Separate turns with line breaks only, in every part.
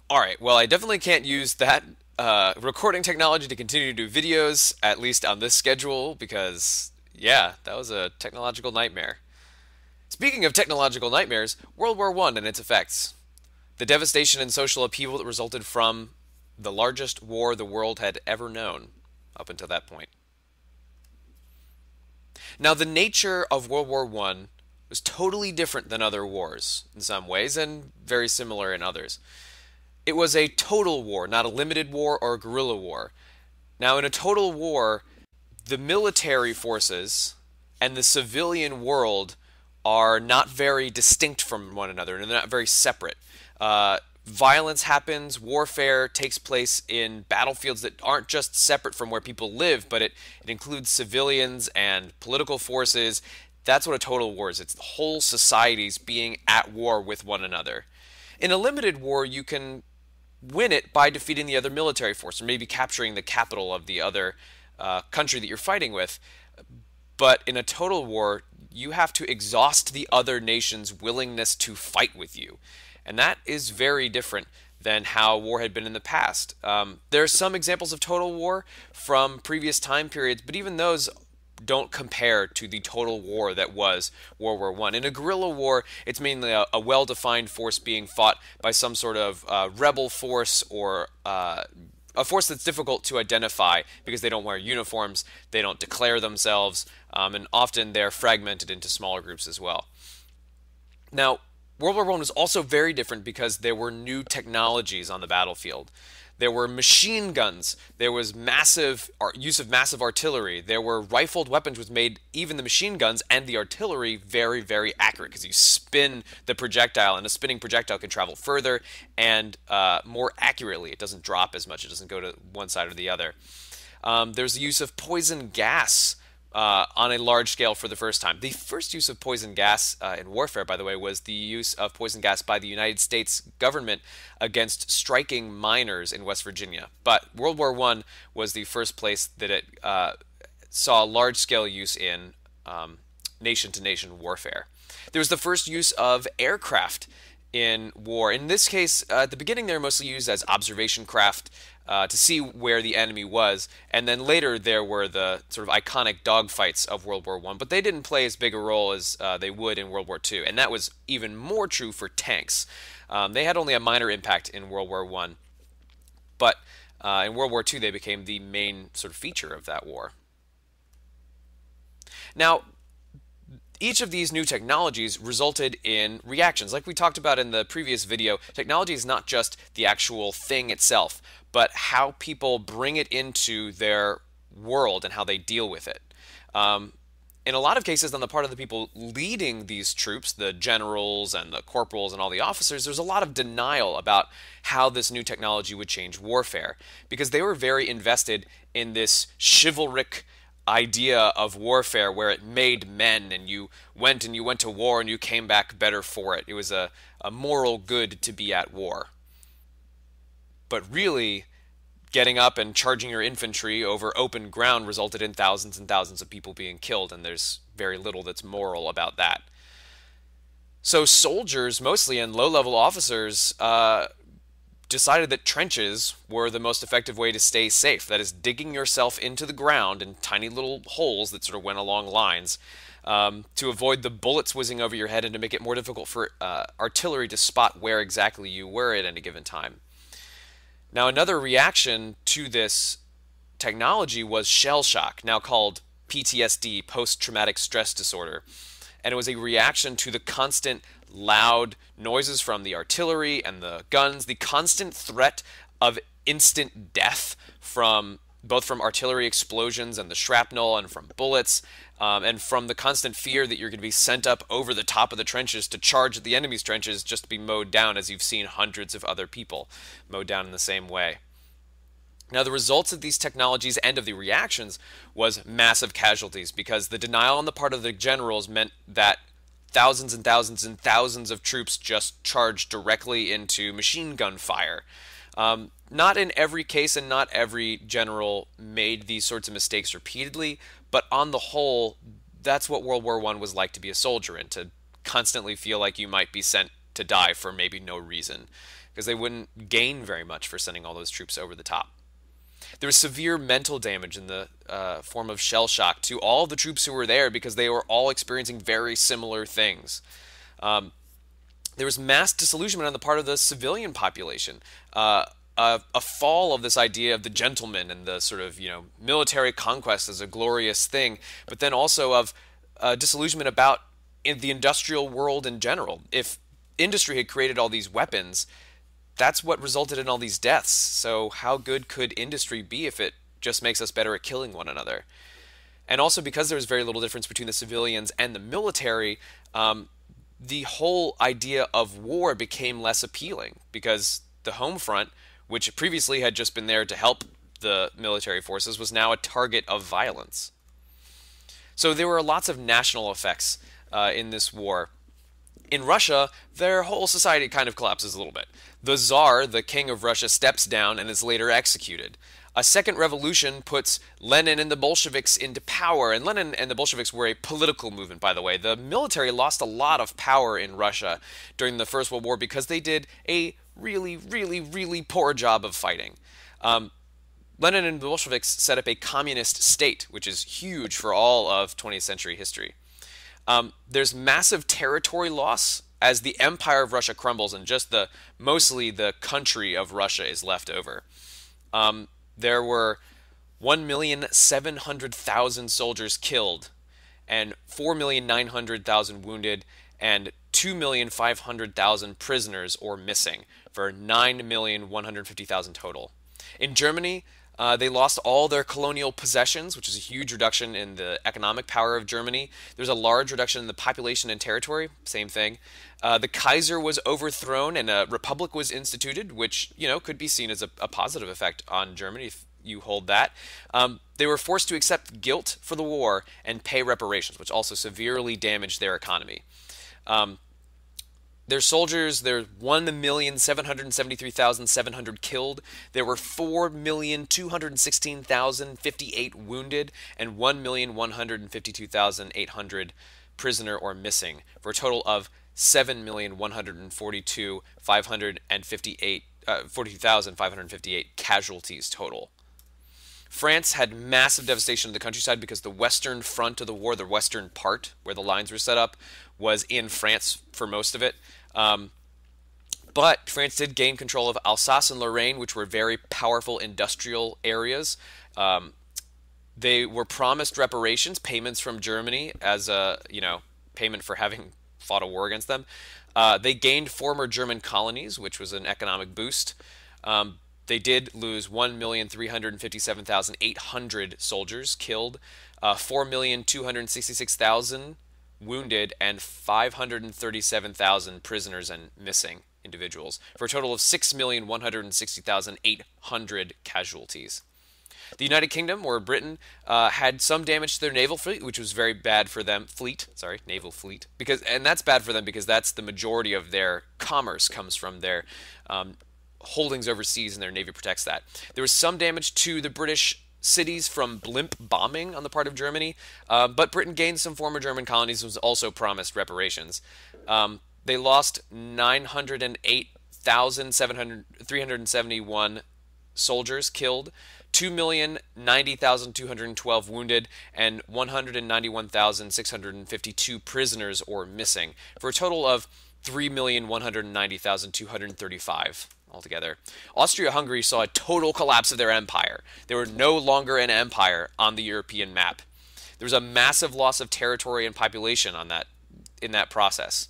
All right, well, I definitely can't use that recording technology to continue to do videos, at least on this schedule, because, yeah, that was a technological nightmare. Speaking of technological nightmares, World War I and its effects. The devastation and social upheaval that resulted from the largest war the world had ever known up until that point. Now, the nature of World War I was totally different than other wars in some ways, and very similar in others. It was a total war, not a limited war or a guerrilla war. Now, in a total war, the military forces and the civilian world are not very distinct from one another, and they're not very separate. Violence happens, warfare takes place in battlefields that aren't just separate from where people live, but it includes civilians and political forces. That's what a total war is. It's the whole societies being at war with one another. In a limited war, you can win it by defeating the other military force, or maybe capturing the capital of the other country that you're fighting with. But in a total war, you have to exhaust the other nation's willingness to fight with you. And that is very different than how war had been in the past. There are some examples of total war from previous time periods, but even those don't compare to the total war that was World War I. In a guerrilla war, it's mainly a well-defined force being fought by some sort of rebel force or a force that's difficult to identify because they don't wear uniforms, they don't declare themselves, and often they're fragmented into smaller groups as well. Now, World War I was also very different because there were new technologies on the battlefield. There were machine guns. There was massive use of massive artillery. There were rifled weapons, which made even the machine guns and the artillery very, very accurate because you spin the projectile, and a spinning projectile can travel further and more accurately. It doesn't drop as much. It doesn't go to one side or the other. There's the use of poison gas on a large scale for the first time. The first use of poison gas in warfare, by the way, was the use of poison gas by the United States government against striking miners in West Virginia. But World War I was the first place that it saw large-scale use in nation-to-nation warfare. There was the first use of aircraft in war. In this case, at the beginning, they were mostly used as observation craft to see where the enemy was, and then later there were the sort of iconic dogfights of World War I, but they didn't play as big a role as they would in World War II, and that was even more true for tanks. They had only a minor impact in World War I, but in World War II they became the main sort of feature of that war. Now, each of these new technologies resulted in reactions. Like we talked about in the previous video, technology is not just the actual thing itself, but how people bring it into their world and how they deal with it. In a lot of cases, on the part of the people leading these troops, the generals and the corporals and all the officers, there's a lot of denial about how this new technology would change warfare because they were very invested in this chivalric idea of warfare where it made men and you went to war and you came back better for it. It was a moral good to be at war. But really, getting up and charging your infantry over open ground resulted in thousands and thousands of people being killed, and there's very little that's moral about that. So soldiers, mostly, and low-level officers decided that trenches were the most effective way to stay safe. That is, digging yourself into the ground in tiny little holes that sort of went along lines to avoid the bullets whizzing over your head and to make it more difficult for artillery to spot where exactly you were at any given time. Now, another reaction to this technology was shell shock, now called PTSD, post-traumatic stress disorder. And it was a reaction to the constant loud noises from the artillery and the guns, the constant threat of instant death from both from artillery explosions and the shrapnel and from bullets, and from the constant fear that you're going to be sent up over the top of the trenches to charge at the enemy's trenches just to be mowed down as you've seen hundreds of other people mowed down in the same way. Now, the results of these technologies and of the reactions was massive casualties because the denial on the part of the generals meant that thousands and thousands and thousands of troops just charged directly into machine gun fire. Not in every case and not every general made these sorts of mistakes repeatedly, but on the whole, that's what World War I was like to be a soldier in, to constantly feel like you might be sent to die for maybe no reason. because they wouldn't gain very much for sending all those troops over the top. There was severe mental damage in the form of shell shock to all of the troops who were there because they were all experiencing very similar things. There was mass disillusionment on the part of the civilian population. A fall of this idea of the gentleman and the sort of military conquest as a glorious thing, but then also of disillusionment about in the industrial world in general. If industry had created all these weapons, that's what resulted in all these deaths. So how good could industry be if it just makes us better at killing one another? And also because there was very little difference between the civilians and the military, the whole idea of war became less appealing because the home front, which previously had just been there to help the military forces, was now a target of violence. So there were lots of national effects in this war. In Russia, their whole society kind of collapses a little bit. The Tsar, the king of Russia, steps down and is later executed. A second revolution puts Lenin and the Bolsheviks into power, and Lenin and the Bolsheviks were a political movement, by the way. The military lost a lot of power in Russia during the First World War because they did a really, really, really poor job of fighting. Lenin and the Bolsheviks set up a communist state, which is huge for all of 20th century history. There's massive territory loss as the Empire of Russia crumbles and just mostly the country of Russia is left over. There were 1,700,000 soldiers killed and 4,900,000 wounded and 2,500,000 prisoners or missing for 9,150,000 total. In Germany, they lost all their colonial possessions, which is a huge reduction in the economic power of Germany. There's a large reduction in the population and territory, same thing. The Kaiser was overthrown and a republic was instituted, which could be seen as a positive effect on Germany if you hold that. They were forced to accept guilt for the war and pay reparations, which also severely damaged their economy. Their soldiers, there were 1,773,700 killed. There were 4,216,058 wounded and 1,152,800 prisoner or missing, for a total of 7,142,558 casualties total. France had massive devastation in the countryside because the western front of the war, the western part where the lines were set up, was in France for most of it. But France did gain control of Alsace and Lorraine, which were very powerful industrial areas. They were promised reparations, payments from Germany as a payment for having fought a war against them. They gained former German colonies, which was an economic boost. They did lose 1,357,800 soldiers killed, 4,266,000 wounded, and 537,000 prisoners and missing individuals, for a total of 6,160,800 casualties. The United Kingdom, or Britain, had some damage to their naval fleet, which was very bad for them. Naval fleet, and that's bad for them because that's the majority of their commerce comes from their holdings overseas, and their navy protects that. There was some damage to the British cities from blimp bombing on the part of Germany, but Britain gained some former German colonies and was also promised reparations. They lost 908,371 soldiers killed, 2,090,212 wounded, and 191,652 prisoners or missing, for a total of 3,190,235 altogether. Austria-Hungary saw a total collapse of their empire. They were no longer an empire on the European map. There was a massive loss of territory and population in that process.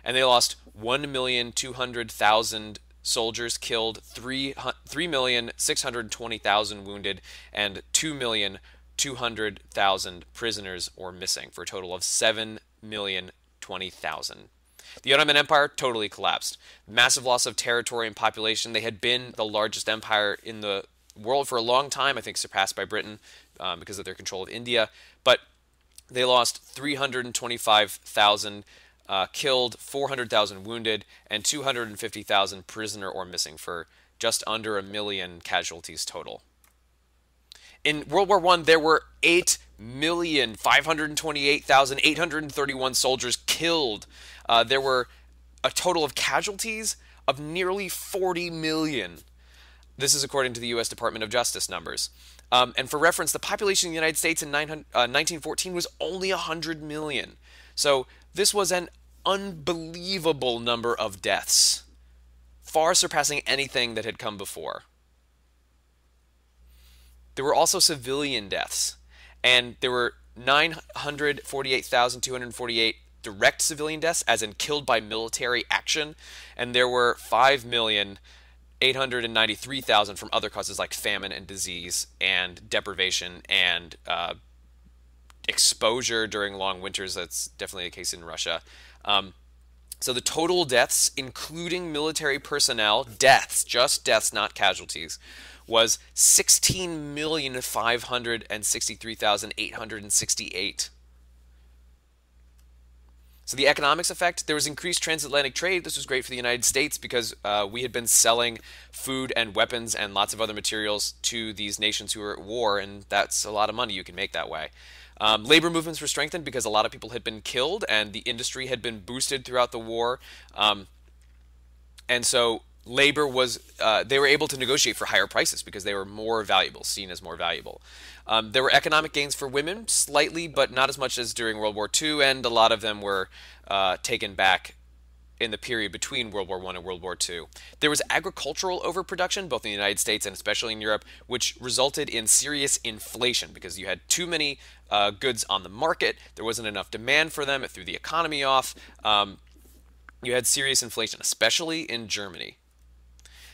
And they lost 1,200,000 soldiers killed, 3,620,000 wounded, and 2,200,000 prisoners or missing, for a total of 7,020,000. The Ottoman Empire totally collapsed. Massive loss of territory and population. They had been the largest empire in the world for a long time, I think surpassed by Britain because of their control of India. But they lost 325,000 killed, 400,000 wounded, and 250,000 prisoner or missing, for just under 1 million casualties total. In World War I, there were 8,528,831 soldiers killed. There were a total of casualties of nearly 40 million. This is according to the U.S. Department of Justice numbers. And for reference, the population of the United States in 1914 was only 100 million. So this was an unbelievable number of deaths, far surpassing anything that had come before. There were also civilian deaths, and there were 948,248 direct civilian deaths, as in killed by military action, and there were 5,893,000 from other causes like famine and disease and deprivation and exposure during long winters. That's definitely the case in Russia. So the total deaths, including military personnel, deaths, just deaths, not casualties, was 16,563,868. So the economics effect, there was increased transatlantic trade. This was great for the United States because we had been selling food and weapons and lots of other materials to these nations who were at war, and that's a lot of money you can make that way. Labor movements were strengthened because a lot of people had been killed and the industry had been boosted throughout the war. And so labor was, they were able to negotiate for higher prices because they were more valuable, seen as more valuable. There were economic gains for women, slightly, but not as much as during World War II, and a lot of them were taken back in the period between World War I and World War II. There was agricultural overproduction, both in the United States and especially in Europe, which resulted in serious inflation because you had too many goods on the market. There wasn't enough demand for them. It threw the economy off. You had serious inflation, especially in Germany.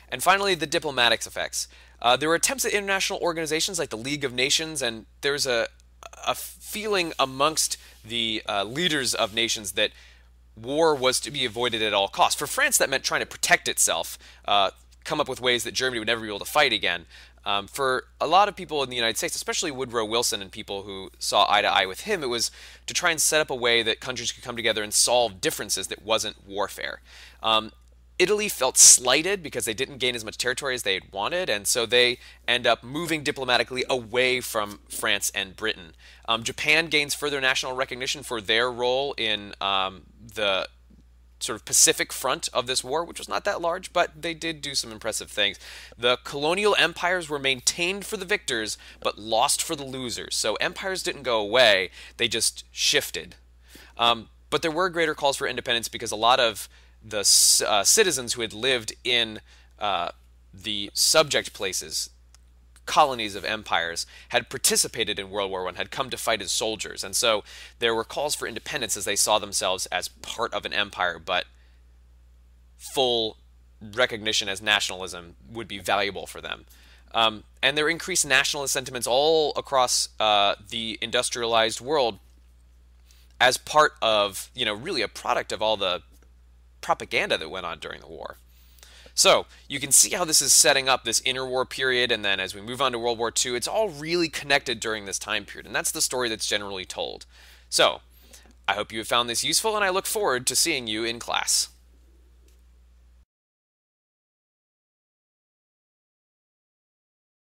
And finally, the diplomatics effects. There were attempts at international organizations like the League of Nations, and there's a feeling amongst the leaders of nations that war was to be avoided at all costs. For France, that meant trying to protect itself, come up with ways that Germany would never be able to fight again. For a lot of people in the United States, especially Woodrow Wilson and people who saw eye to eye with him, it was to try and set up a way that countries could come together and solve differences that wasn't warfare. Italy felt slighted because they didn't gain as much territory as they had wanted, and so they end up moving diplomatically away from France and Britain. Japan gains further national recognition for their role in the sort of Pacific front of this war, which was not that large, but they did do some impressive things. The colonial empires were maintained for the victors, but lost for the losers. So empires didn't go away, they just shifted. But there were greater calls for independence because a lot of the citizens who had lived in the subject places, colonies of empires, had participated in World War I, had come to fight as soldiers. And so there were calls for independence as they saw themselves as part of an empire, but full recognition as nationalism would be valuable for them. And there were increased nationalist sentiments all across the industrialized world as part of, really a product of all the propaganda that went on during the war. So you can see how this is setting up this interwar period, and then as we move on to World War II, it's all really connected during this time period, and that's the story that's generally told. So I hope you have found this useful, and I look forward to seeing you in class.